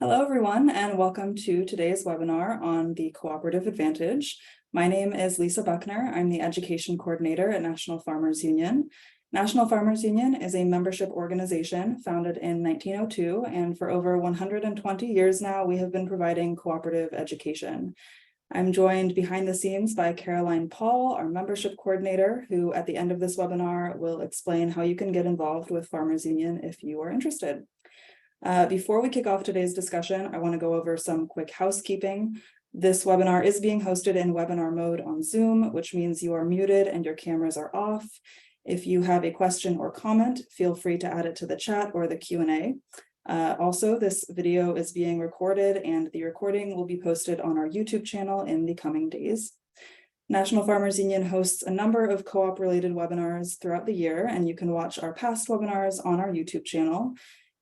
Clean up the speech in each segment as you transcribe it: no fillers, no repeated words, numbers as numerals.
Hello, everyone, and welcome to today's webinar on the Cooperative Advantage. My name is Lisa Buckner. I'm the Education Coordinator at National Farmers Union. National Farmers Union is a membership organization founded in 1902, and for over 120 years now, we have been providing cooperative education. I'm joined behind the scenes by Caroline Paul, our membership coordinator, who at the end of this webinar will explain how you can get involved with Farmers Union if you are interested. Before we kick off today's discussion, I want to go over some quick housekeeping. This webinar is being hosted in webinar mode on Zoom, which means you are muted and your cameras are off. If you have a question or comment, feel free to add it to the chat or the Q&A. Also, this video is being recorded and the recording will be posted on our YouTube channel in the coming days. National Farmers Union hosts a number of co-op related webinars throughout the year, and you can watch our past webinars on our YouTube channel.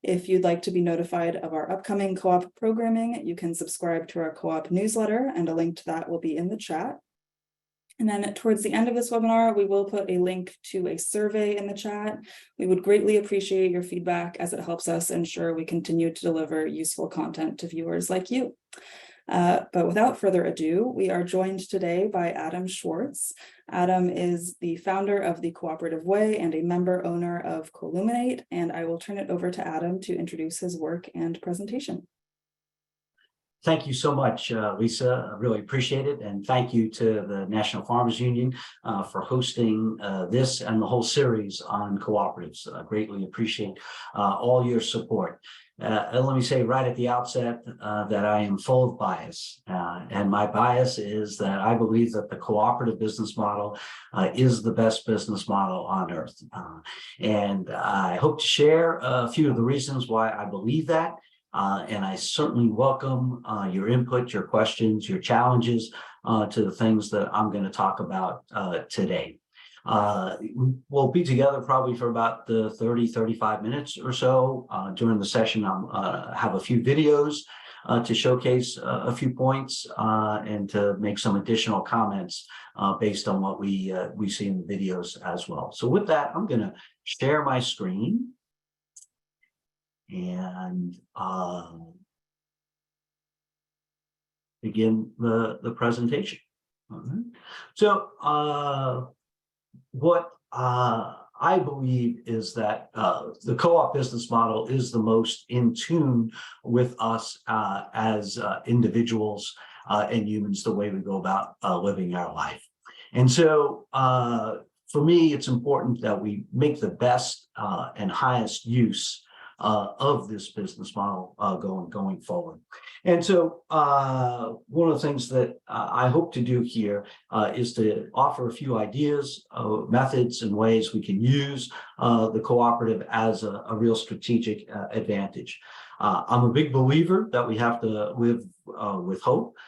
If you'd like to be notified of our upcoming co-op programming, you can subscribe to our co-op newsletter, and a link to that will be in the chat. And then towards the end of this webinar, we will put a link to a survey in the chat. We would greatly appreciate your feedback as it helps us ensure we continue to deliver useful content to viewers like you. But without further ado, we are joined today by Adam Schwartz. Adam is the founder of the Cooperative Way and a member owner of Columinate, and I will turn it over to Adam to introduce his work and presentation. Thank you so much, Lisa. I really appreciate it. And thank you to the National Farmers Union for hosting this and the whole series on cooperatives. I greatly appreciate all your support. And let me say right at the outset that I am full of bias. And my bias is that I believe that the cooperative business model is the best business model on earth. And I hope to share a few of the reasons why I believe that. And I certainly welcome your input, your questions, your challenges to the things that I'm going to talk about today. We'll be together probably for about 30-35 minutes or so. During the session, I'll have a few videos to showcase a few points and to make some additional comments based on what we see in the videos as well. So with that, I'm going to share my screen and begin the presentation. Right. So what I believe is that the co-op business model is the most in tune with us as individuals and humans, the way we go about living our life. And so for me, it's important that we make the best and highest use of this business model going forward. And so one of the things that I hope to do here is to offer a few ideas, methods, and ways we can use the cooperative as a real strategic advantage. I'm a big believer that we have to live with hope.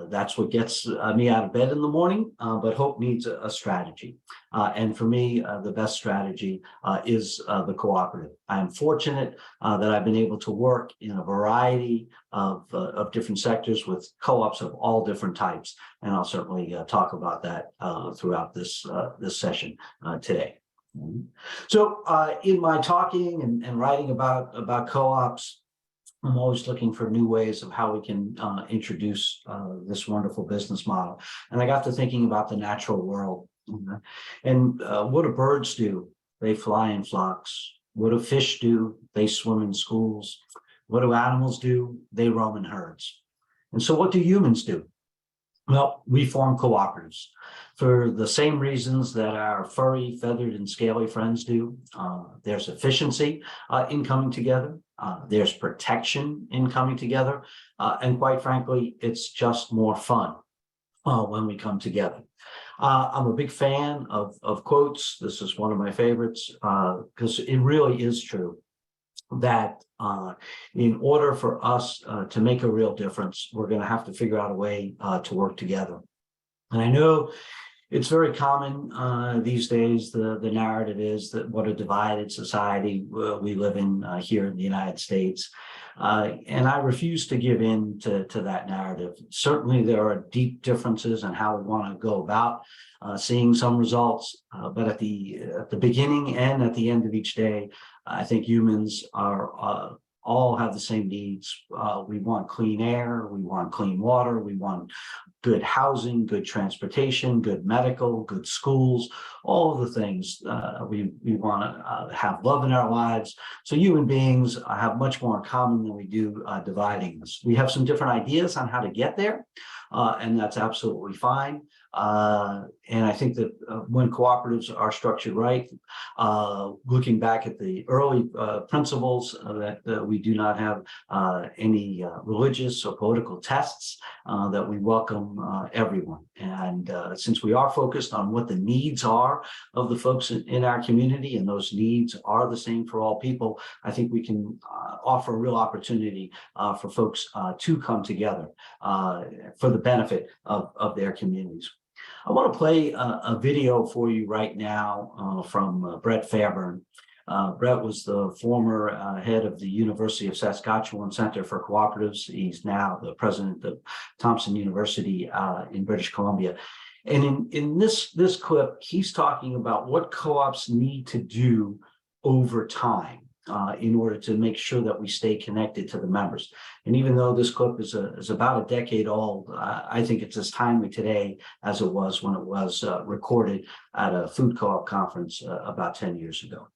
That's what gets me out of bed in the morning, but hope needs a strategy. And for me, the best strategy is the cooperative. I am fortunate that I've been able to work in a variety of different sectors with co-ops of all different types. And I'll certainly talk about that throughout this session today. So in my talking and writing about co-ops, I'm always looking for new ways of how we can introduce this wonderful business model. And I got to thinking about the natural world. And what do birds do? They fly in flocks. What do fish do? They swim in schools. What do animals do? They roam in herds. And so what do humans do? Well, we form cooperatives for the same reasons that our furry, feathered, and scaly friends do. There's efficiency in coming together. There's protection in coming together. And quite frankly, it's just more fun when we come together. I'm a big fan of quotes. This is one of my favorites because it really is true that in order for us to make a real difference, we're going to have to figure out a way to work together. And I know it's very common these days, the narrative is that what a divided society we live in here in the United States. And I refuse to give in to that narrative. Certainly there are deep differences in how we want to go about seeing some results, but at the beginning and at the end of each day, I think humans are all have the same needs. We want clean air, we want clean water, we want good housing, good transportation, good medical, good schools, all of the things. We want to have love in our lives. So human beings have much more in common than we do dividing us. We have some different ideas on how to get there, and that's absolutely fine. And I think that when cooperatives are structured right, looking back at the early principles that we do not have any religious or political tests, that we welcome everyone. And since we are focused on what the needs are of the folks in our community, and those needs are the same for all people, I think we can offer a real opportunity for folks to come together for the benefit of their communities. I want to play a video for you right now from Brett Fairburn. Brett was the former head of the University of Saskatchewan Center for Cooperatives. He's now the president of Thompson University in British Columbia. And in this clip, he's talking about what co-ops need to do over time in order to make sure that we stay connected to the members. And even though this clip is about a decade old, I think it's as timely today as it was when it was recorded at a food co-op conference about 10 years ago.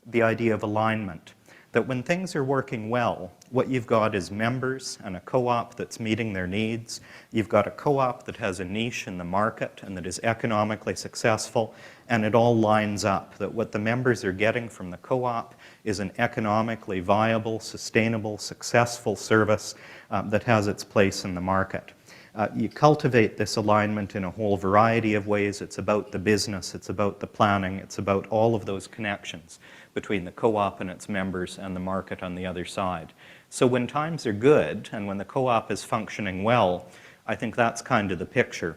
The idea of alignment, that when things are working well, what you've got is members and a co-op that's meeting their needs. You've got a co-op that has a niche in the market and that is economically successful, and it all lines up, that what the members are getting from the co-op is an economically viable, sustainable, successful service that has its place in the market. You cultivate this alignment in a whole variety of ways. It's about the business, it's about the planning, it's about all of those connections between the co-op and its members and the market on the other side. So when times are good and when the co-op is functioning well, I think that's kind of the picture.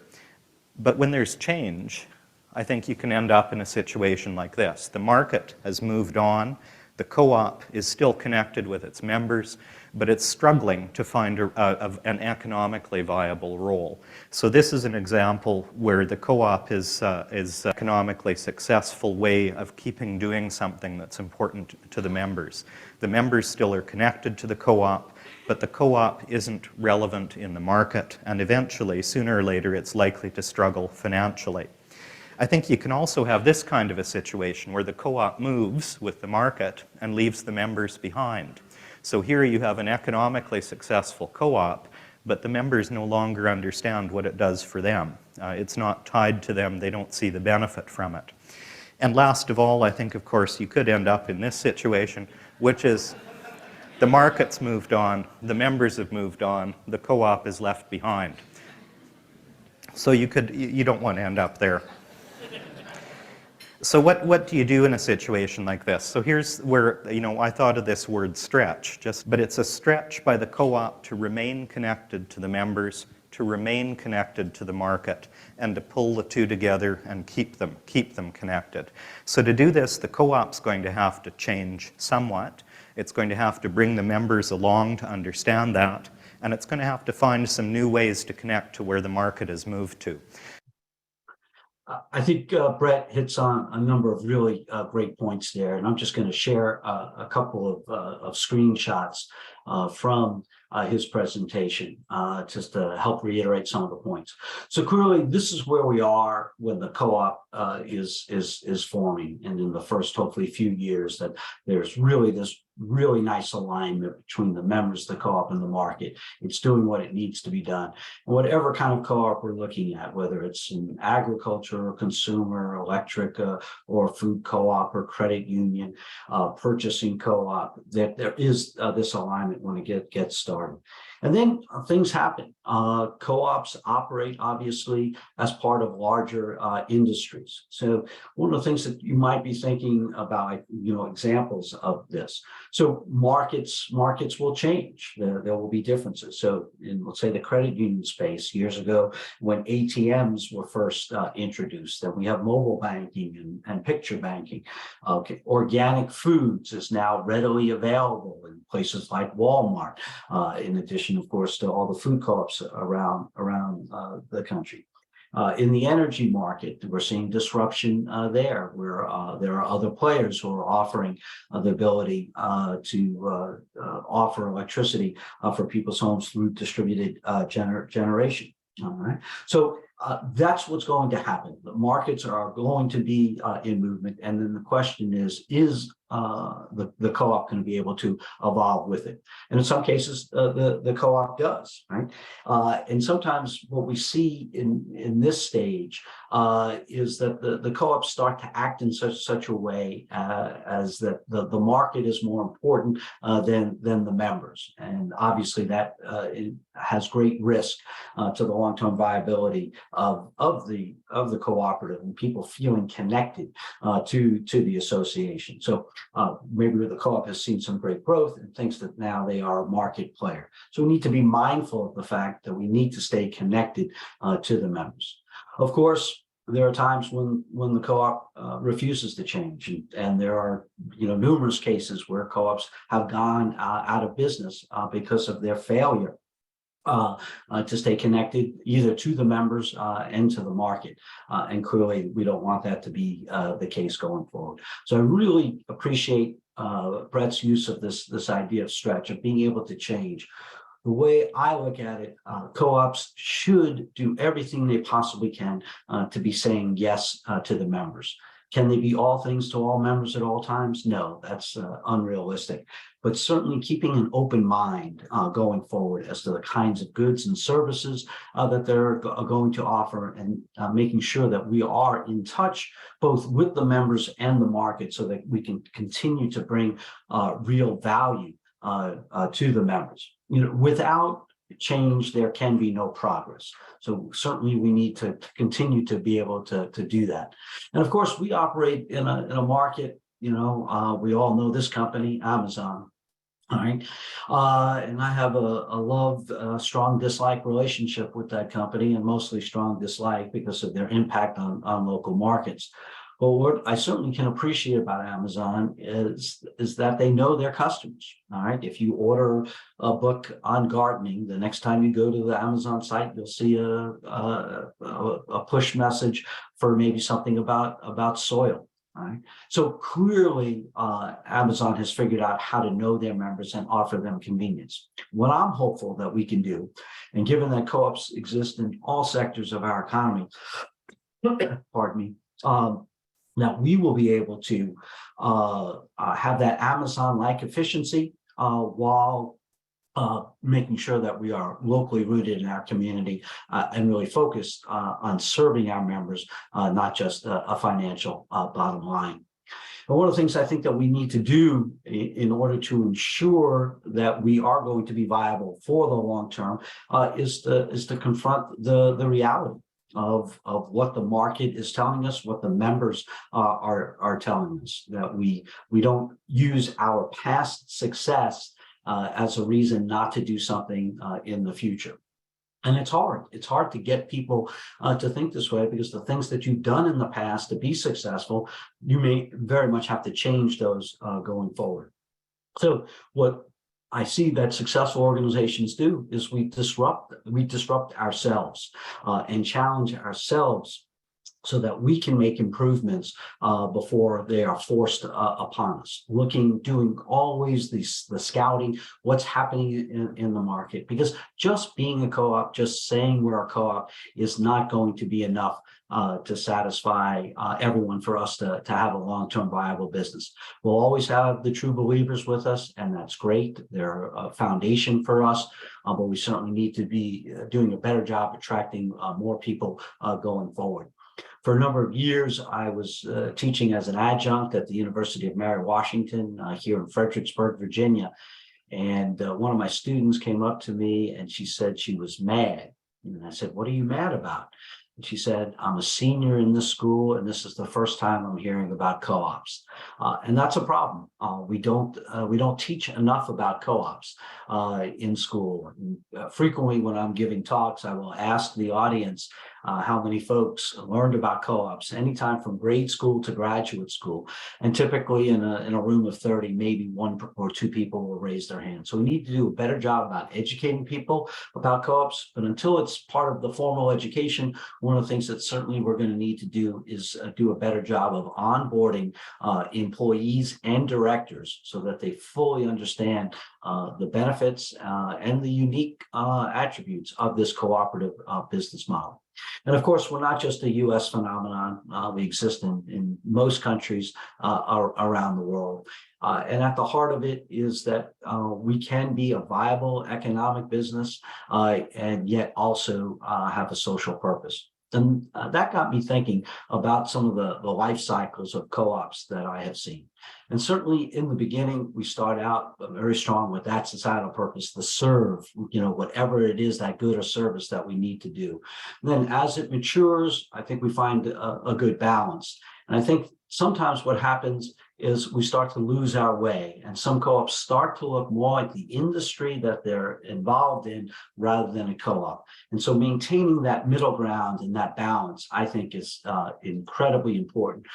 But when there's change, I think you can end up in a situation like this. The market has moved on, the co-op is still connected with its members, but it's struggling to find an economically viable role. So this is an example where the co-op is economically successful way of keeping doing something that's important to the members. The members still are connected to the co-op, but the co-op isn't relevant in the market, and eventually, sooner or later, it's likely to struggle financially. I think you can also have this kind of a situation where the co-op moves with the market and leaves the members behind. So here you have an economically successful co-op, but the members no longer understand what it does for them. It's not tied to them, they don't see the benefit from it. And last of all, I think, of course, you could end up in this situation, which is the market's moved on, the members have moved on, the co-op is left behind. So you don't want to end up there. So what do you do in a situation like this? So here's where, I thought of this word stretch, but it's a stretch by the co-op to remain connected to the members, to remain connected to the market, and to pull the two together and keep them connected. So to do this, the co-op's going to have to change somewhat. It's going to have to bring the members along to understand that, and it's going to have to find some new ways to connect to where the market has moved to. I think Brett hits on a number of really great points there, and I'm just going to share a couple of screenshots from his presentation just to help reiterate some of the points. So clearly, this is where we are when the co-op is forming, and in the first hopefully few years, that there's really this really nice alignment between the members, the co-op, and the market. It's doing what it needs to be done. And whatever kind of co-op we're looking at, whether it's in agriculture or consumer, electric, or food co-op or credit union, purchasing co-op, that there is this alignment when it gets started. And then things happen. Co-ops operate, obviously, as part of larger industries. So one of the things that you might be thinking about, examples of this. So markets will change. There will be differences. So in, let's say, the credit union space years ago, when ATMs were first introduced, then we have mobile banking and picture banking. Organic foods is now readily available in places like Walmart, in addition, of course, to all the food co-ops around the country. In the energy market, we're seeing disruption there, where there are other players who are offering the ability to offer electricity for people's homes through distributed generation. All right. So that's what's going to happen. The markets are going to be in movement. And then the question is the co-op going to be able to evolve with it? And in some cases, the co-op does, right? And sometimes what we see in this stage is that the co-ops start to act in such a way as that the market is more important than the members. And obviously that it has great risk to the long-term viability of the cooperative and people feeling connected to the association. So maybe the co-op has seen some great growth and thinks that now they are a market player. So we need to be mindful of the fact that we need to stay connected to the members. Of course, there are times when the co-op refuses to change, and there are numerous cases where co-ops have gone out of business because of their failure to stay connected either to the members and to the market. And clearly, we don't want that to be the case going forward. So I really appreciate Brett's use of this idea of stretch, of being able to change. The way I look at it, co-ops should do everything they possibly can to be saying yes to the members. Can they be all things to all members at all times? No, that's unrealistic. But certainly keeping an open mind going forward as to the kinds of goods and services that they're going to offer, and making sure that we are in touch both with the members and the market so that we can continue to bring real value to the members. Without change, there can be no progress. So certainly we need to continue to be able to do that. And of course, we operate in a market, we all know this company, Amazon. All right. And I have a strong dislike relationship with that company, and mostly strong dislike because of their impact on local markets. But what I certainly can appreciate about Amazon is that they know their customers. All right. If you order a book on gardening, the next time you go to the Amazon site, you'll see a push message for maybe something about soil. All right. So clearly, Amazon has figured out how to know their members and offer them convenience. What I'm hopeful that we can do, and given that co-ops exist in all sectors of our economy, pardon me, that we will be able to have that Amazon-like efficiency while making sure that we are locally rooted in our community and really focused on serving our members, not just a financial bottom line. And one of the things I think that we need to do in order to ensure that we are going to be viable for the long term is to confront the reality of what the market is telling us, what the members are telling us, that we don't use our past success as a reason not to do something in the future. And it's hard to get people to think this way, because the things that you've done in the past to be successful, you may very much have to change those going forward. So what I see that successful organizations do is we disrupt ourselves and challenge ourselves so that we can make improvements before they are forced upon us. Doing always the scouting, what's happening in the market, because just being a co-op, just saying we're a co-op is not going to be enough to satisfy everyone for us to have a long-term viable business. We'll always have the true believers with us, and that's great. They're a foundation for us, but we certainly need to be doing a better job attracting more people going forward. For a number of years, I was teaching as an adjunct at the University of Mary Washington here in Fredericksburg, Virginia. And one of my students came up to me and she said she was mad. And I said, "What are you mad about?" And she said, "I'm a senior in this school, and this is the first time I'm hearing about co-ops." And that's a problem. We don't teach enough about co-ops in school. Frequently, when I'm giving talks, I will ask the audience how many folks learned about co-ops, anytime from grade school to graduate school. And typically in a room of 30, maybe one or two people will raise their hand. So we need to do a better job about educating people about co-ops. But until it's part of the formal education, one of the things that certainly we're going to need to do is do a better job of onboarding employees and directors so that they fully understand the benefits and the unique attributes of this cooperative business model. And of course, we're not just a U.S. phenomenon. We exist in most countries around the world. And at the heart of it is that we can be a viable economic business and yet also have a social purpose. And that got me thinking about some of the life cycles of co-ops that I have seen. And certainly in the beginning, we start out very strong with that societal purpose, the serve, whatever it is, that good or service that we need to do. And then as it matures, I think we find a good balance. And I think sometimes what happens is we start to lose our way, and some co-ops start to look more like the industry that they're involved in rather than a co-op. And so maintaining that middle ground and that balance, I think, is incredibly important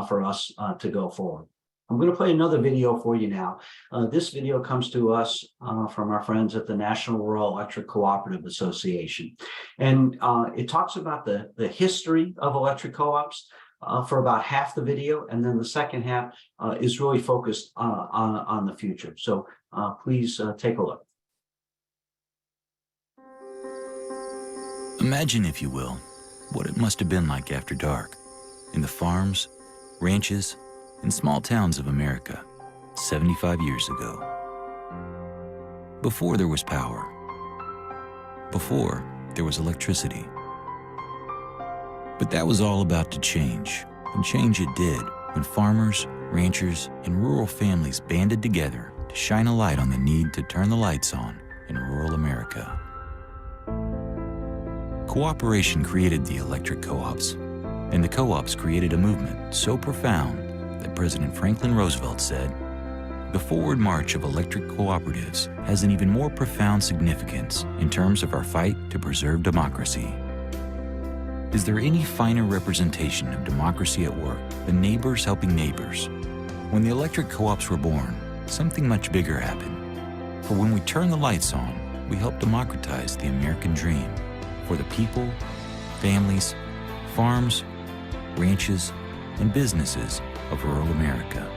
for us to go forward. I'm going to play another video for you now. This video comes to us from our friends at the National Rural Electric Cooperative Association. And it talks about the history of electric co-ops for about half the video. And then the second half is really focused on the future. So please take a look. Imagine, if you will, what it must have been like after dark in the farms, ranches, and small towns of America 75 years ago. Before there was power. Before there was electricity. But that was all about to change, and change it did when farmers, ranchers, and rural families banded together to shine a light on the need to turn the lights on in rural America. Cooperation created the electric co-ops, and the co-ops created a movement so profound that President Franklin Roosevelt said, "The forward march of electric cooperatives has an even more profound significance in terms of our fight to preserve democracy." Is there any finer representation of democracy at work than neighbors helping neighbors? When the electric co-ops were born, something much bigger happened. For when we turn the lights on, we help democratize the American dream for the people, families, farms, ranches, and businesses of rural America.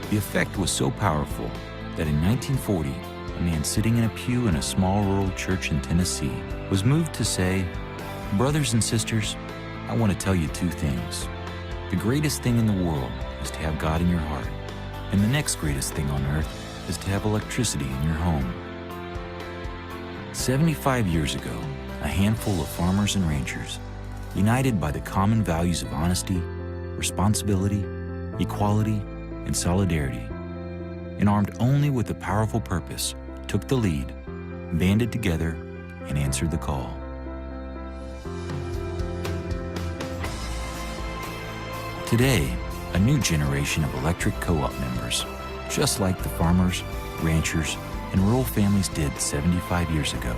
The effect was so powerful that in 1940, a man sitting in a pew in a small rural church in Tennessee was moved to say, "Brothers and sisters, I want to tell you two things. The greatest thing in the world is to have God in your heart, and the next greatest thing on earth is to have electricity in your home." 75 years ago, a handful of farmers and ranchers, united by the common values of honesty, responsibility, equality, and solidarity, and armed only with a powerful purpose, took the lead, banded together, and answered the call. Today, a new generation of electric co-op members, just like the farmers, ranchers, and rural families did 75 years ago,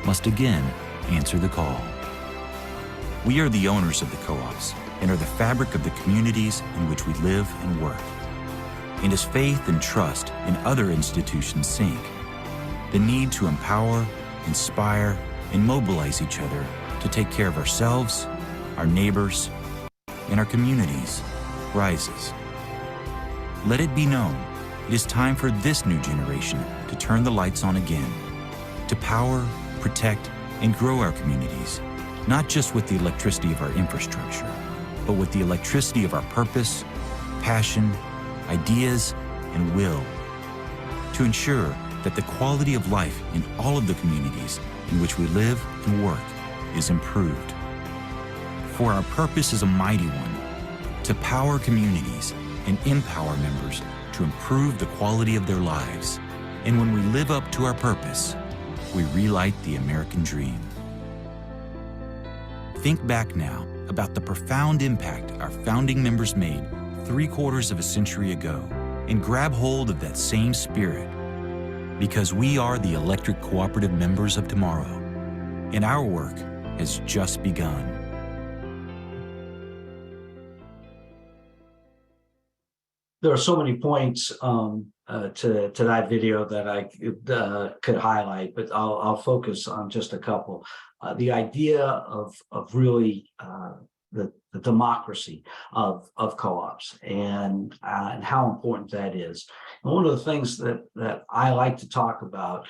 must again answer the call. We are the owners of the co-ops and are the fabric of the communities in which we live and work. And as faith and trust in other institutions sink, the need to empower, inspire, and mobilize each other to take care of ourselves, our neighbors, and our communities rises. Let it be known, it is time for this new generation to turn the lights on again, to power, protect, and grow our communities, not just with the electricity of our infrastructure, but with the electricity of our purpose, passion, ideas, and will, to ensure that the quality of life in all of the communities in which we live and work is improved. For our purpose is a mighty one, to power communities and empower members to improve the quality of their lives. And when we live up to our purpose, we relight the American dream. Think back now about the profound impact our founding members made 3/4 of a century ago and grab hold of that same spirit, because we are the electric cooperative members of tomorrow, and our work has just begun. There are so many points to that video that I could highlight, but I'll focus on just a couple. The idea of really the democracy of co-ops and how important that is. And one of the things that I like to talk about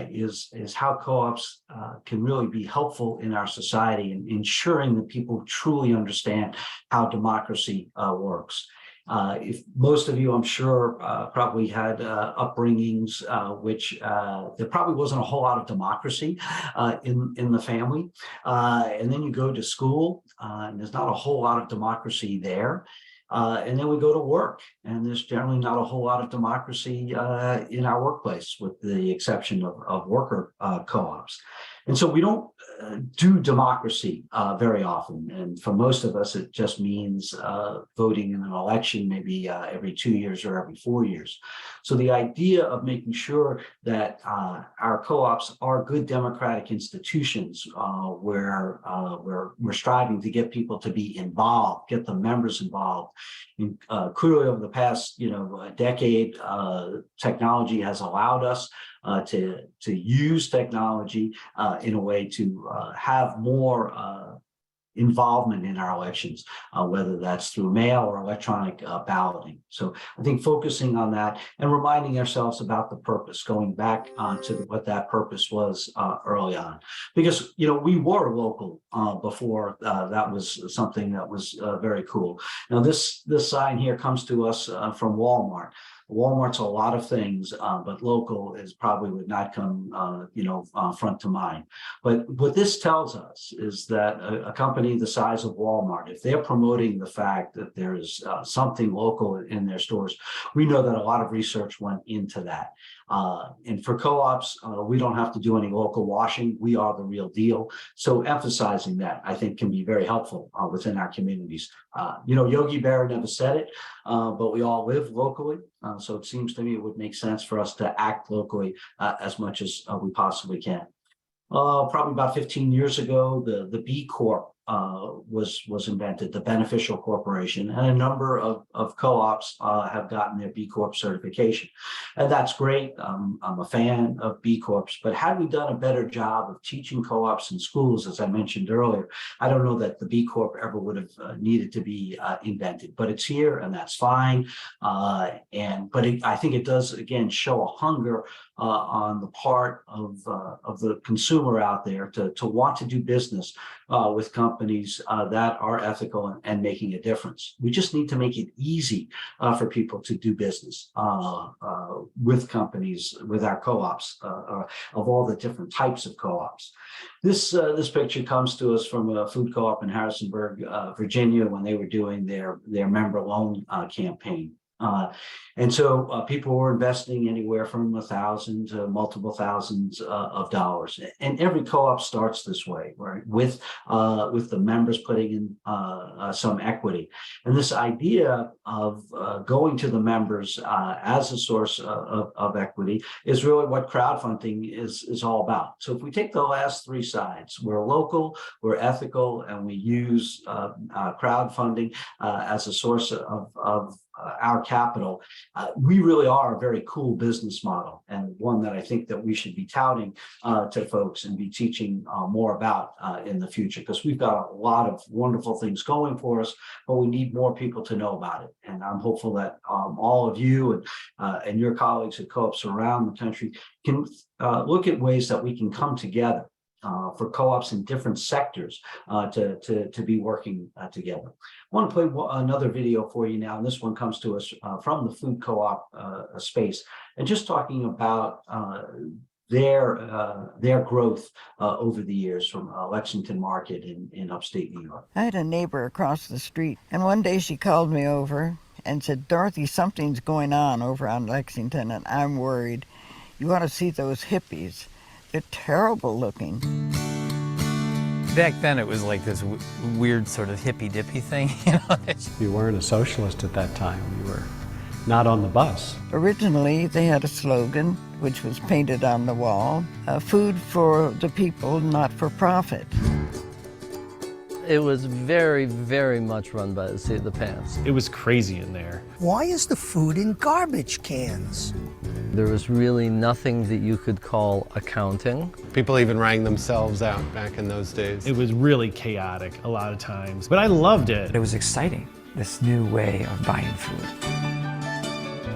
is how co-ops can really be helpful in our society in ensuring that people truly understand how democracy works. If most of you, I'm sure, probably had upbringings which there probably wasn't a whole lot of democracy in the family, and then you go to school and there's not a whole lot of democracy there. And then we go to work, and there's generally not a whole lot of democracy in our workplace, with the exception of worker co-ops. And so we don't do democracy very often. And for most of us, it just means voting in an election maybe every 2 years or every 4 years. So the idea of making sure that our co-ops are good democratic institutions where we're striving to get people to be involved, get the members involved. And clearly over the past decade, technology has allowed us to use technology in a way to have more involvement in our elections, whether that's through mail or electronic balloting. So I think focusing on that and reminding ourselves about the purpose, going back to what that purpose was early on, because we were local before that was something that was very cool. Now this sign here comes to us from Walmart. Walmart's a lot of things, but local is probably would not come, front to mind. But what this tells us is that a company the size of Walmart, if they're promoting the fact that there is something local in their stores, we know that a lot of research went into that. And for co-ops, we don't have to do any local washing. We are the real deal. So emphasizing that, I think, can be very helpful within our communities. Yogi Berra never said it, but we all live locally. So it seems to me it would make sense for us to act locally as much as we possibly can. Probably about 15 years ago, the B Corp was invented, the beneficial corporation, and a number of co-ops have gotten their B Corp certification, and that's great. I'm a fan of B Corps, but had we done a better job of teaching co-ops in schools, as I mentioned earlier, I don't know that the B Corp ever would have needed to be invented, but it's here, and that's fine. But I think it does again show a hunger on the part of the consumer out there to want to do business with companies that are ethical and making a difference. We just need to make it easy for people to do business with companies, with our co-ops, of all the different types of co-ops. This picture comes to us from a food co-op in Harrisonburg, Virginia, when they were doing their member loan campaign. And so people were investing anywhere from $1,000 to multiple thousands of dollars. And every co-op starts this way, right? With the members putting in some equity. And this idea of going to the members as a source of equity is really what crowdfunding is all about. So if we take the last three sides, we're local, we're ethical, and we use crowdfunding as a source of our capital, we really are a very cool business model, and one that I think that we should be touting to folks and be teaching more about in the future, because we've got a lot of wonderful things going for us, but we need more people to know about it. And I'm hopeful that all of you and your colleagues at co-ops around the country can look at ways that we can come together for co-ops in different sectors to be working together. I want to play another video for you now, and this one comes to us from the food co-op space, and just talking about their growth over the years from Lexington Market in upstate New York. I had a neighbor across the street, and one day she called me over and said, "Dorothy, something's going on over on Lexington, and I'm worried. You ought to see those hippies. They're terrible looking." Back then it was like this weird sort of hippy-dippy thing, You weren't a socialist at that time. You were not on the bus. Originally, they had a slogan, which was painted on the wall, food for the people, not for profit. It was very, very much run by the seat of the pants. It was crazy in there. Why is the food in garbage cans? There was really nothing that you could call accounting. People even rang themselves out back in those days. It was really chaotic a lot of times, but I loved it. It was exciting, this new way of buying food.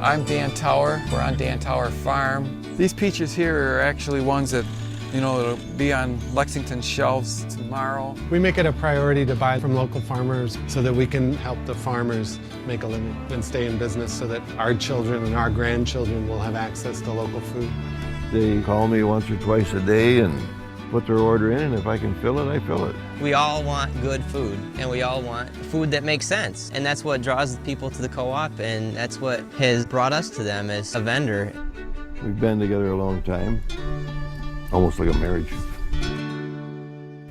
I'm Dan Tower. We're on Dan Tower Farm. These peaches here are actually ones that, you know, it'll be on Lexington shelves tomorrow. We make it a priority to buy from local farmers so that we can help the farmers make a living and stay in business so that our children and our grandchildren will have access to local food. They call me once or twice a day and put their order in, and if I can fill it, I fill it. We all want good food, and we all want food that makes sense. And that's what draws people to the co-op, and that's what has brought us to them as a vendor. We've been together a long time, almost like a marriage.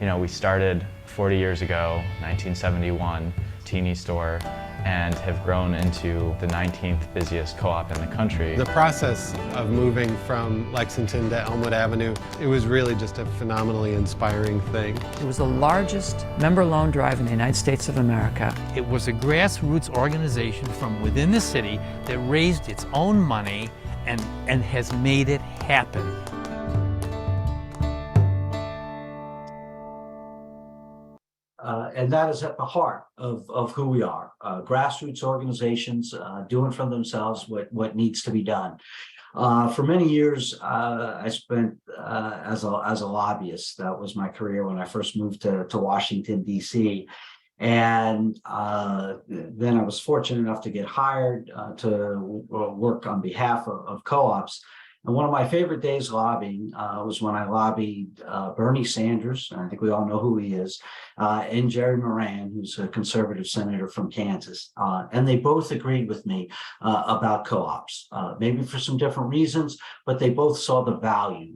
You know, we started 40 years ago, 1971, teeny store, and have grown into the 19th busiest co-op in the country. The process of moving from Lexington to Elmwood Avenue, it was really just a phenomenally inspiring thing. It was the largest member loan drive in the United States of America. It was a grassroots organization from within the city that raised its own money and has made it happen. And that is at the heart of who we are. Grassroots organizations doing for themselves what needs to be done. For many years, I spent as a lobbyist. That was my career when I first moved to Washington, D.C. And then I was fortunate enough to get hired to work on behalf of co-ops. And one of my favorite days lobbying was when I lobbied Bernie Sanders, and I think we all know who he is, and Jerry Moran, who's a conservative senator from Kansas. And they both agreed with me about co-ops, maybe for some different reasons, but they both saw the value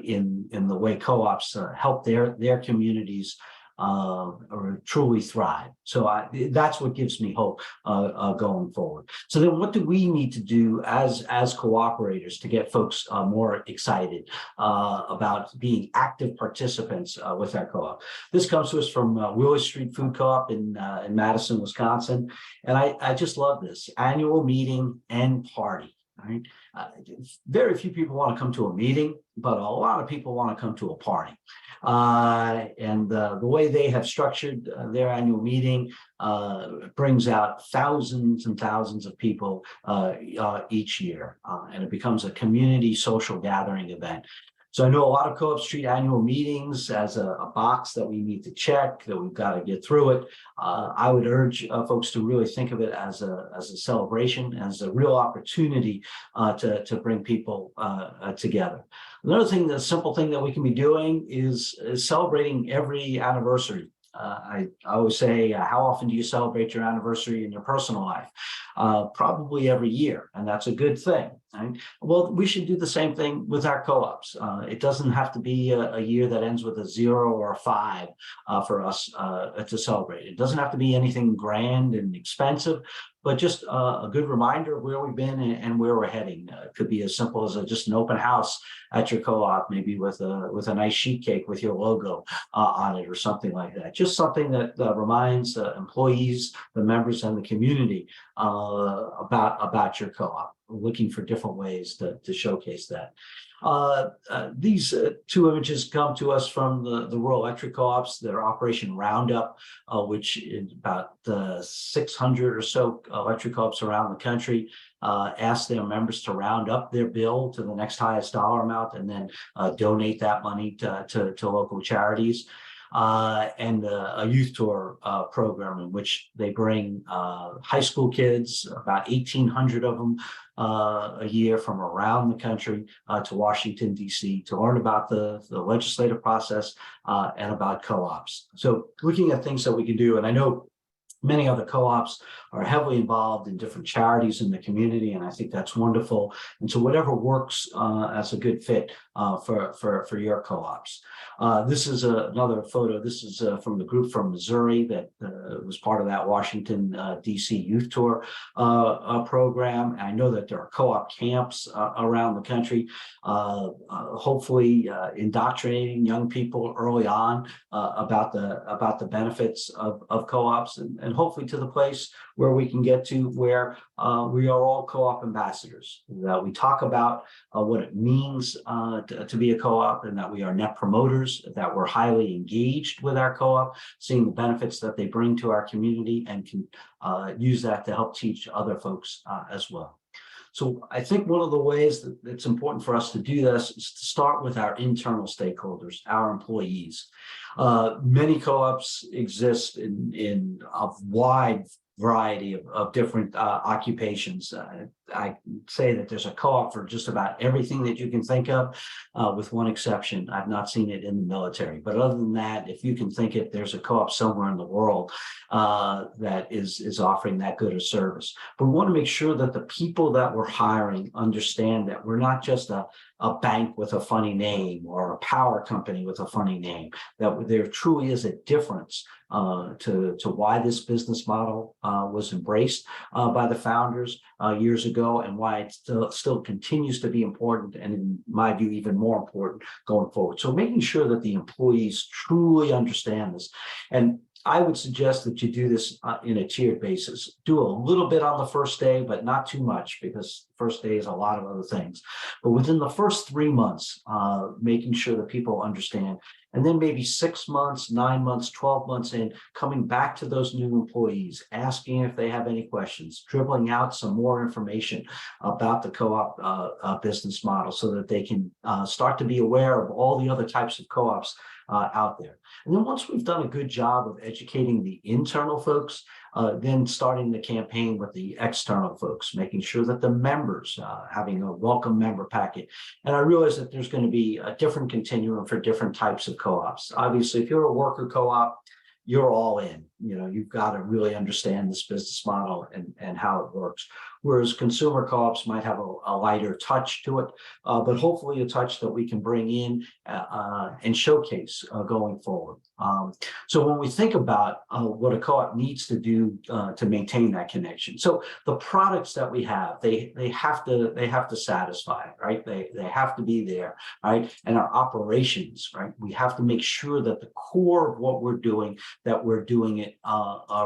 in the way co-ops help their communities or truly thrive. So that's what gives me hope going forward. So then what do we need to do as cooperators to get folks more excited about being active participants with our co-op? This comes to us from Willis Street Food Co-op in Madison, Wisconsin. And I just love this annual meeting and party. Right? Very few people want to come to a meeting, but a lot of people want to come to a party. And the way they have structured their annual meeting brings out thousands and thousands of people each year, and it becomes a community social gathering event. So I know a lot of co-ops treat annual meetings as a box that we need to check, that we've got to get through it. I would urge folks to really think of it as a celebration, as a real opportunity to bring people together. Another thing, the simple thing that we can be doing is celebrating every anniversary. I always say, how often do you celebrate your anniversary in your personal life? Probably every year, and that's a good thing. Right? Well, we should do the same thing with our co-ops. It doesn't have to be a year that ends with a 0 or a 5 for us to celebrate. It doesn't have to be anything grand and expensive, but just a good reminder of where we've been and where we're heading. It could be as simple as just an open house at your co-op, maybe with a nice sheet cake with your logo on it or something like that. Just something that reminds employees, the members, and the community about your co-op. We're looking for different ways to showcase that. These two images come to us from the rural electric co-ops, their Operation Roundup, which is about 600 or so electric co-ops around the country ask their members to round up their bill to the next highest dollar amount and then donate that money to local charities. And a youth tour program in which they bring high school kids, about 1,800 of them a year from around the country to Washington, D.C. to learn about the legislative process and about co-ops. So looking at things that we can do, and I know Many other co-ops are heavily involved in different charities in the community, and I think that's wonderful. And so whatever works as a good fit for your co-ops. This is another photo. This is from the group from Missouri that was part of that Washington, D.C. youth tour program. And I know that there are co-op camps around the country, hopefully indoctrinating young people early on about the benefits of co-ops, and hopefully to the place where we can get to where we are all co-op ambassadors, that we talk about what it means to be a co-op, and that we are net promoters, that we're highly engaged with our co-op, seeing the benefits that they bring to our community, and can use that to help teach other folks as well. So I think one of the ways that it's important for us to do this is to start with our internal stakeholders, our employees. Many co-ops exist in a wide variety of different occupations. I say that there's a co-op for just about everything that you can think of, with one exception. I've not seen it in the military, but other than that, if you can think it, there's a co-op somewhere in the world that is offering that good a service. But we want to make sure that the people that we're hiring understand that we're not just a bank with a funny name or a power company with a funny name, that there truly is a difference to why this business model was embraced by the founders years ago, and why it still continues to be important, and in my view, even more important going forward. So making sure that the employees truly understand this. And I would suggest that you do this in a tiered basis. Do a little bit on the first day, but not too much, because first day is a lot of other things. But within the first 3 months, making sure that people understand, and then maybe 6 months, 9 months, 12 months in, coming back to those new employees, asking if they have any questions, dribbling out some more information about the co-op business model, so that they can start to be aware of all the other types of co-ops out there. And then once we've done a good job of educating the internal folks, then starting the campaign with the external folks, making sure that the members, having a welcome member packet. And I realize that there's going to be a different continuum for different types of co-ops. Obviously, if you're a worker co-op, you're all in. You know, you've got to really understand this business model and how it works. Whereas consumer co-ops might have a lighter touch to it, but hopefully a touch that we can bring in and showcase going forward. So when we think about what a co-op needs to do to maintain that connection, so the products that we have, they have to satisfy, right? They have to be there, right? And our operations, right? We have to make sure that the core of what we're doing, that we're doing it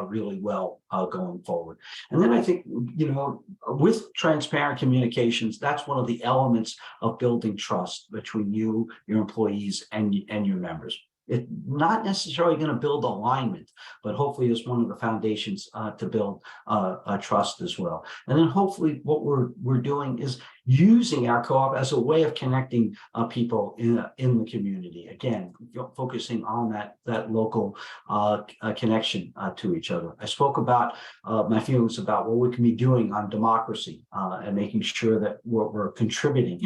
really well going forward. And then I think, you know, with transparent communications, that's one of the elements of building trust between you, your employees, and your members. It's not necessarily going to build alignment, but hopefully it's one of the foundations to build trust as well. And then hopefully what we're doing is using our co-op as a way of connecting people in the community. Again, focusing on that local connection to each other. I spoke about my feelings about what we can be doing on democracy and making sure that we're contributing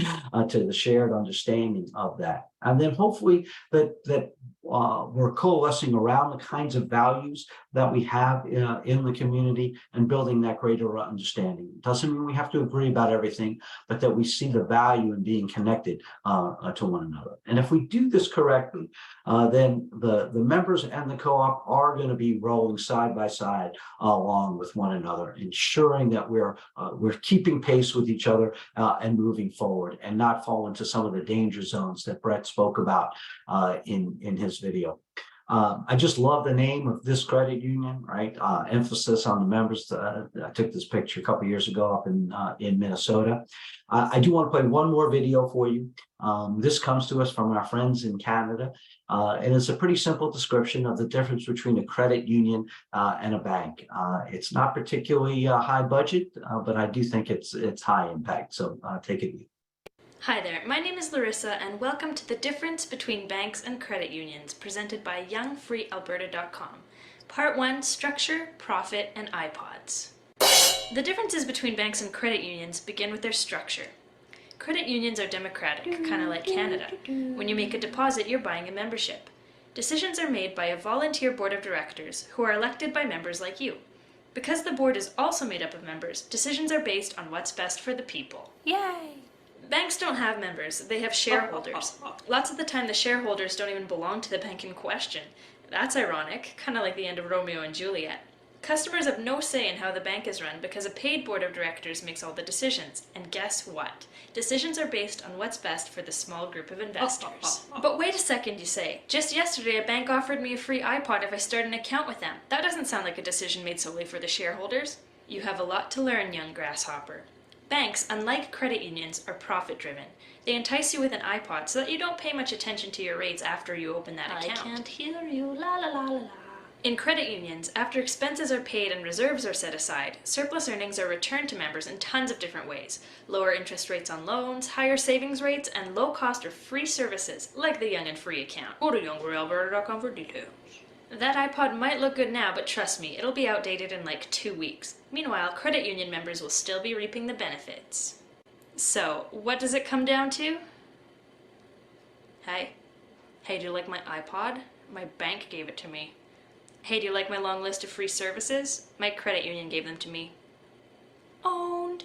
to the shared understanding of that. And then hopefully that we're coalescing around the kinds of values that we have in the community and building that greater understanding. It doesn't mean we have to agree about everything, but that we see the value in being connected to one another. And if we do this correctly, then the members and the co-op are going to be rolling side by side along with one another, ensuring that we're keeping pace with each other and moving forward, and not fall into some of the danger zones that Brett spoke about in his video. I just love the name of this credit union, right? Emphasis on the members. I took this picture a couple of years ago up in Minnesota. I do want to play one more video for you. This comes to us from our friends in Canada, and it's a pretty simple description of the difference between a credit union and a bank. It's not particularly high budget, but I do think it's high impact. So take it easy. Hi there, my name is Larissa, and welcome to The Difference Between Banks and Credit Unions, presented by YoungFreeAlberta.com. Part 1, Structure, Profit, and iPods. The differences between banks and credit unions begin with their structure. Credit unions are democratic, kind of like Canada. When you make a deposit, you're buying a membership. Decisions are made by a volunteer board of directors who are elected by members like you. Because the board is also made up of members, decisions are based on what's best for the people. Yay! Banks don't have members, they have shareholders. Lots of the time the shareholders don't even belong to the bank in question. That's ironic, kind of like the end of Romeo and Juliet. Customers have no say in how the bank is run because a paid board of directors makes all the decisions. And guess what? Decisions are based on what's best for the small group of investors. But wait a second, you say. Just yesterday a bank offered me a free iPod if I start an account with them. That doesn't sound like a decision made solely for the shareholders. You have a lot to learn, young grasshopper. Banks, unlike credit unions, are profit-driven. They entice you with an iPod so that you don't pay much attention to your rates after you open that account. I can't hear you, la la la la la. In credit unions, after expenses are paid and reserves are set aside, surplus earnings are returned to members in tons of different ways. Lower interest rates on loans, higher savings rates, and low cost or free services, like the Young and Free account. Go to youngfreealberta.com for details. That iPod might look good now, but trust me, it'll be outdated in like 2 weeks. Meanwhile, credit union members will still be reaping the benefits. So, what does it come down to? Hey, do you like my iPod? My bank gave it to me. Hey, do you like my long list of free services? My credit union gave them to me. Owned.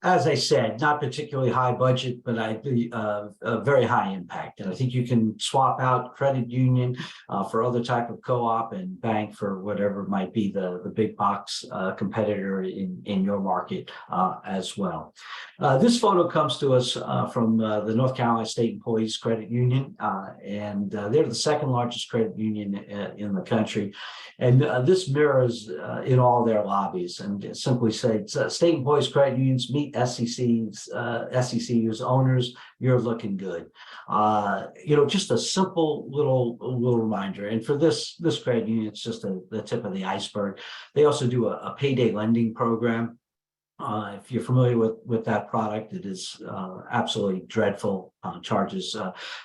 As I said, not particularly high budget, but a very high impact. And I think you can swap out credit union for other type of co-op and bank for whatever might be the big box competitor in your market as well. This photo comes to us from the North Carolina State Employees Credit Union, and they're the second largest credit union in the country. And this mirrors in all their lobbies, and simply says, state employees credit unions meet SECU's owners, you're looking good. Just a simple little reminder. And for this credit union, it's just the tip of the iceberg. They also do a payday lending program. If you're familiar with that product, it is absolutely dreadful, charges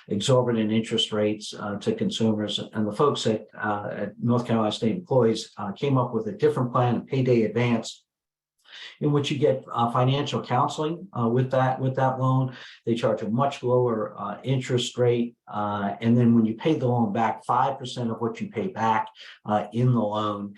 exorbitant interest rates to consumers. And the folks at North Carolina State Employees came up with a different plan, a payday advance, in which you get financial counseling with that loan. They charge a much lower interest rate. And then when you pay the loan back, 5% of what you pay back in the loan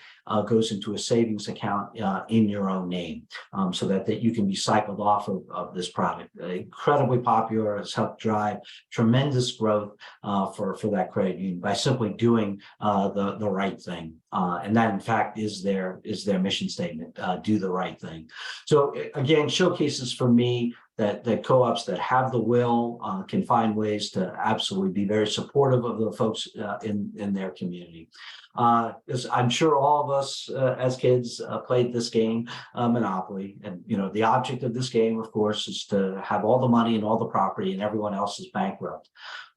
goes into a savings account in your own name, so that you can be cycled off of this product. Incredibly popular, has helped drive tremendous growth for that credit union by simply doing the right thing. And that, in fact, is their mission statement, do the right thing. So again, showcases for me that co-ops that have the will can find ways to absolutely be very supportive of the folks in their community. I'm sure all of us as kids played this game, Monopoly. And, the object of this game, of course, is to have all the money and all the property and everyone else is bankrupt.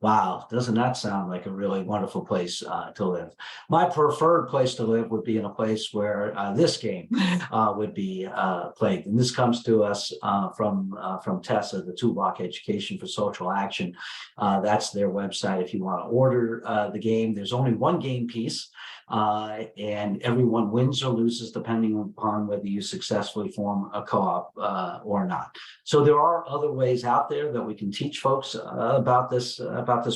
Wow, doesn't that sound like a really wonderful place to live? My preferred place to live would be in a place where this game would be played. And this comes to us from TESSA, the Toolbox Education for Social Action. That's their website if you want to order the game. There's only one game piece. And everyone wins or loses depending upon whether you successfully form a co-op or not. So there are other ways out there that we can teach folks about this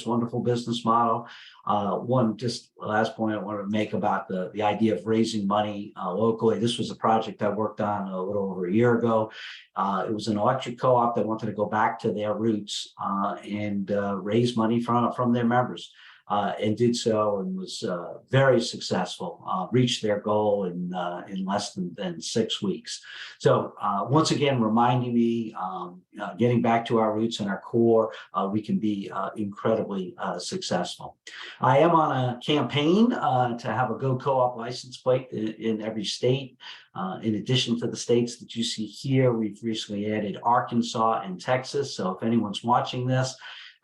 wonderful business model. One just last point I want to make about the idea of raising money locally. This was a project I worked on a little over a year ago. It was an electric co-op that wanted to go back to their roots and raise money from their members. And did so and was very successful, reached their goal in less than 6 weeks. So once again, reminding me, getting back to our roots and our core, we can be incredibly successful. I am on a campaign to have a Go Co-op license plate in every state. In addition to the states that you see here, we've recently added Arkansas and Texas. So if anyone's watching this,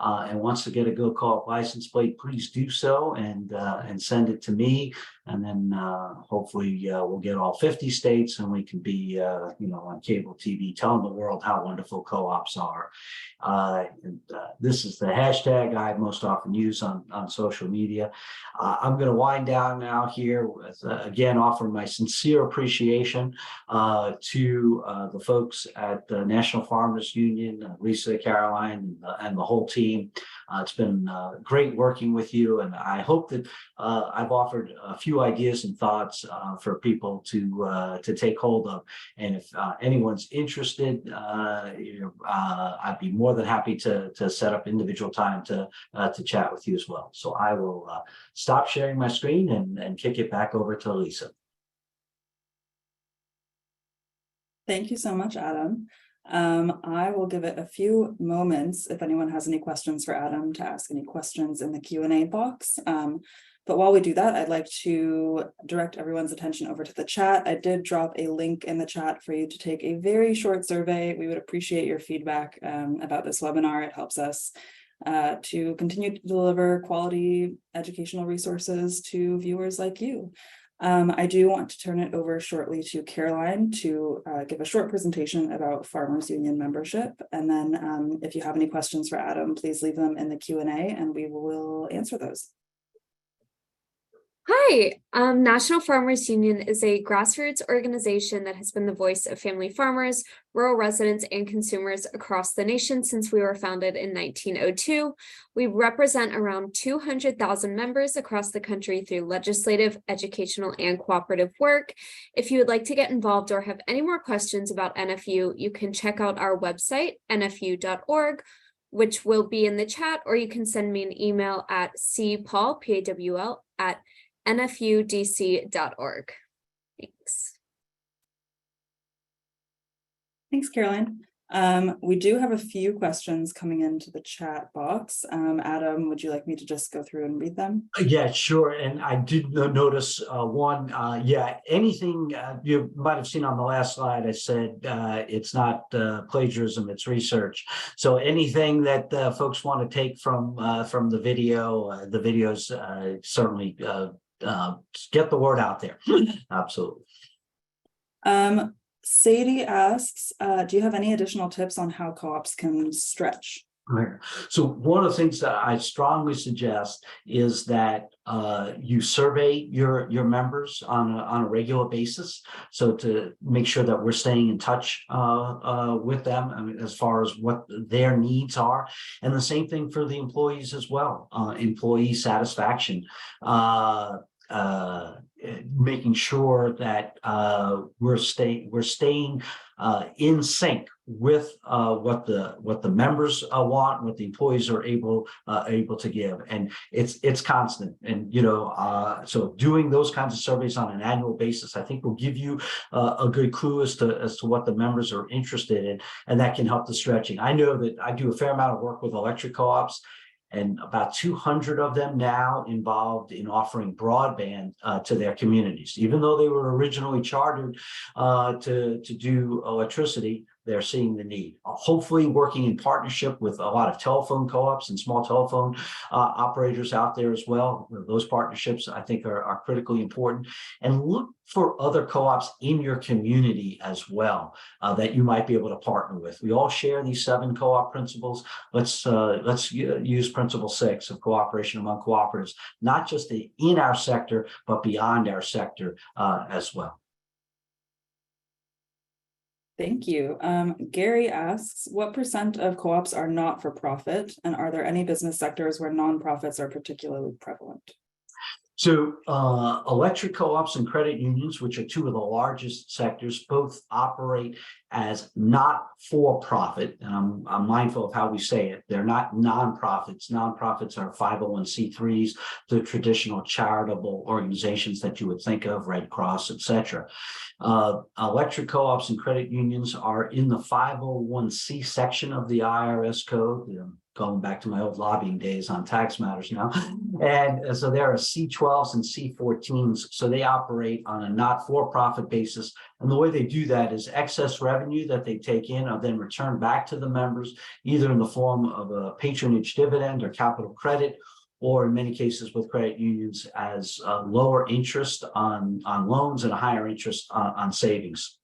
and wants to get a Go Co-op license plate, please do so and send it to me. And then hopefully we'll get all 50 states, and we can be, on cable TV telling the world how wonderful co-ops are. This is the hashtag I most often use on social media. I'm going to wind down now here with, again, offering my sincere appreciation to the folks at the National Farmers Union, Lisa, Caroline, and the whole team. It's been great working with you, and I hope that I've offered a few ideas and thoughts for people to take hold of. And if anyone's interested, I'd be more than happy to set up individual time to chat with you as well. So I will stop sharing my screen and kick it back over to Lisa. Thank you so much, Adam. I will give it a few moments if anyone has any questions for Adam to ask any questions in the Q&A box. But while we do that, I'd like to direct everyone's attention over to the chat. I did drop a link in the chat for you to take a very short survey. We would appreciate your feedback about this webinar. It helps us to continue to deliver quality educational resources to viewers like you. I do want to turn it over shortly to Caroline to give a short presentation about Farmers Union membership. And then if you have any questions for Adam, please leave them in the Q&A and we will answer those. Hi, National Farmers Union is a grassroots organization that has been the voice of family farmers, rural residents, and consumers across the nation since we were founded in 1902. We represent around 200,000 members across the country through legislative, educational, and cooperative work. If you would like to get involved or have any more questions about NFU, you can check out our website, nfu.org, which will be in the chat, or you can send me an email at cpawl, P-A-W-L, at nfudc.org. Thanks. Thanks, Caroline. We do have a few questions coming into the chat box. Adam, would you like me to just go through and read them? Yeah, sure. And I did notice one. Anything you might have seen on the last slide, I said it's not plagiarism, it's research. So anything that folks want to take from the videos, certainly get the word out there. Absolutely. Sadie asks, do you have any additional tips on how co-ops can stretch? Right. So one of the things that I strongly suggest is that you survey your members on a regular basis, so to make sure that we're staying in touch with them, I mean, as far as what their needs are, and the same thing for the employees as well. Employee satisfaction. Making sure that we're staying in sync with what the members want, what the employees are able to give, and it's constant. And so doing those kinds of surveys on an annual basis, I think, will give you a good clue as to what the members are interested in, and that can help the stretching. I know that I do a fair amount of work with electric co-ops, and about 200 of them now involved in offering broadband to their communities. Even though they were originally chartered to do electricity, they're seeing the need. Hopefully working in partnership with a lot of telephone co-ops and small telephone operators out there as well. Those partnerships, I think, are critically important. And look for other co-ops in your community as well that you might be able to partner with. We all share these 7 co-op principles. Let's use principle 6 of cooperation among cooperatives, not just in our sector, but beyond our sector as well. Thank you. Gary asks, what % of co-ops are not for profit, and are there any business sectors where nonprofits are particularly prevalent? So electric co-ops and credit unions, which are 2 of the largest sectors, both operate as not for profit. And I'm mindful of how we say it. They're not nonprofits. Nonprofits are 501c3s, the traditional charitable organizations that you would think of, Red Cross, etc. Electric co-ops and credit unions are in the 501c section of the IRS code. Going back to my old lobbying days on tax matters now. And so there are C12s and C14s. So they operate on a not-for-profit basis. And the way they do that is excess revenue that they take in are then returned back to the members, either in the form of a patronage dividend or capital credit, or in many cases with credit unions as lower interest on loans and a higher interest on savings.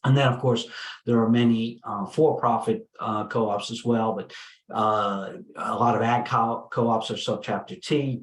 And then, of course, there are many for-profit co-ops as well, but a lot of ag co-ops are subchapter T.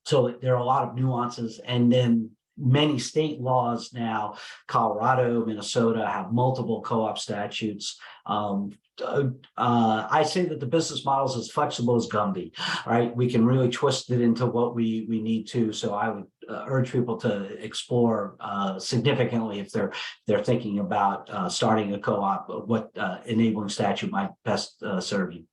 So there are a lot of nuances. And then many state laws now, Colorado, Minnesota, have multiple co-op statutes. I say that the business model is as flexible as Gumby, right? We can really twist it into what we need to. So I would urge people to explore significantly if they're thinking about starting a co-op, what enabling statute might best serve you.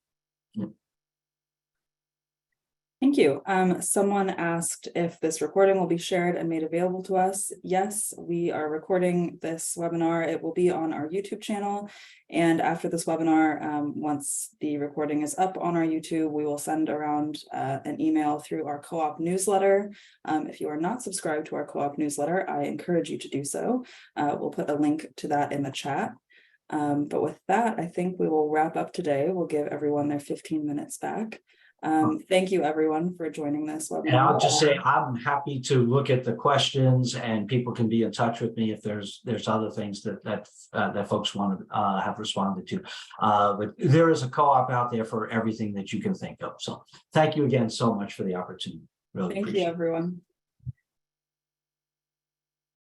Thank you. Someone asked if this recording will be shared and made available to us. Yes, we are recording this webinar. It will be on our YouTube channel. And after this webinar, once the recording is up on our YouTube, we will send around an email through our co-op newsletter. If you are not subscribed to our co-op newsletter, I encourage you to do so. We'll put a link to that in the chat. But with that, I think we will wrap up today. We'll give everyone their 15 minutes back. Thank you everyone for joining this webinar. And I'll just say I'm happy to look at the questions, and people can be in touch with me if there's other things that folks want to have responded to. But there is a co-op out there for everything that you can think of. So thank you again so much for the opportunity. Really thank you everyone.